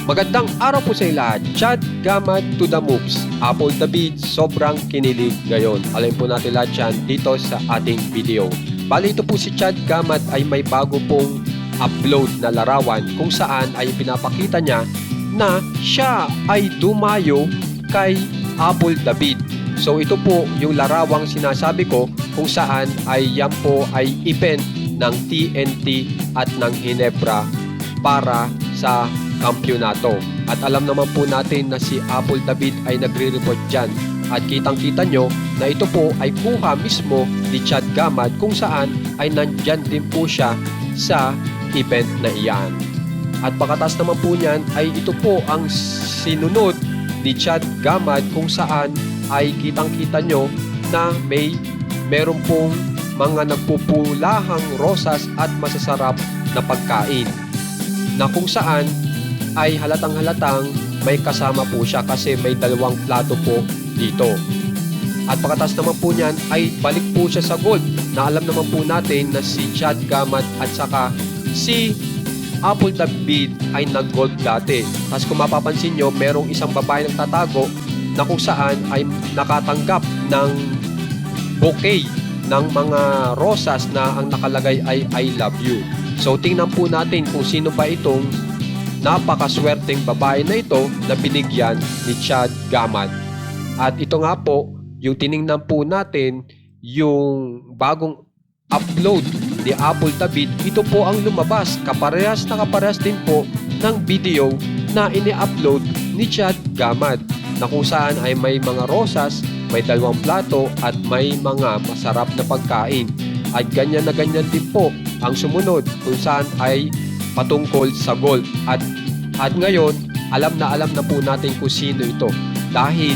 Magandang araw po sa inyo lahat. Chad Gamad to the moves. Apple David, sobrang kinilig ngayon. Alamin po natin lahat yan dito sa ating video. Bali ito po si Chad Gamad ay may bago pong upload na larawan kung saan ay pinapakita niya na siya ay dumayo kay Apple David. So ito po yung larawang sinasabi ko kung saan ay yan po ay event ng TNT at ng Ginebra para sa kampyonato. At alam naman po natin na si Apple David ay nagre-report dyan. At kitang-kita nyo na ito po ay kuha mismo ni Chad Gamad kung saan ay nandyan din po siya sa event na iyan. At pagkatapos naman po niyan ay ito po ang sinunod ni Chad Gamad kung saan ay kitang-kita nyo na meron pong mga nagpupulahang rosas at masasarap na pagkain na kung saan ay halatang-halatang may kasama po siya kasi may dalawang plato po dito. At pagkatapos naman po niyan ay balik po siya sa gold na alam naman po natin na si Chad Gamad at saka si Apple David ay nag-gold dati. Tapos kung mapapansin nyo, merong isang babae nagtatago na kung saan ay nakatanggap ng bouquet ng mga rosas na ang nakalagay ay I love you. So tingnan po natin kung sino ba itong napakaswerteng babae na ito na binigyan ni Chad Gamad. At ito nga po, yung tiningnan po natin, yung bagong upload ni Apple David, ito po ang lumabas. Kaparehas na kaparehas din po ng video na ini-upload ni Chad Gamad na kung saan ay may mga rosas, may dalawang plato at may mga masarap na pagkain. At ganyan na ganyan din po ang sumunod kung saan ay patungkol sa gold. At ngayon, alam na po natin kung sino ito. Dahil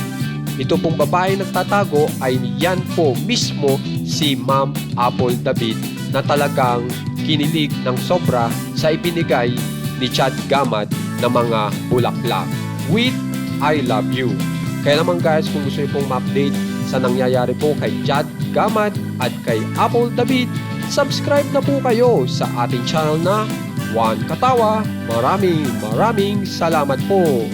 ito pong babae nagtatago ay yan po mismo si Ma'am Apple David na talagang kinilig ng sobra sa ibinigay ni Chad Gamad na mga bulaklak with I love you. Kaya naman guys, kung gusto niyo pong ma-update sa nangyayari po kay Chad Gamad at kay Apple David, subscribe na po kayo sa ating channel na Juan Katawa. Maraming salamat po.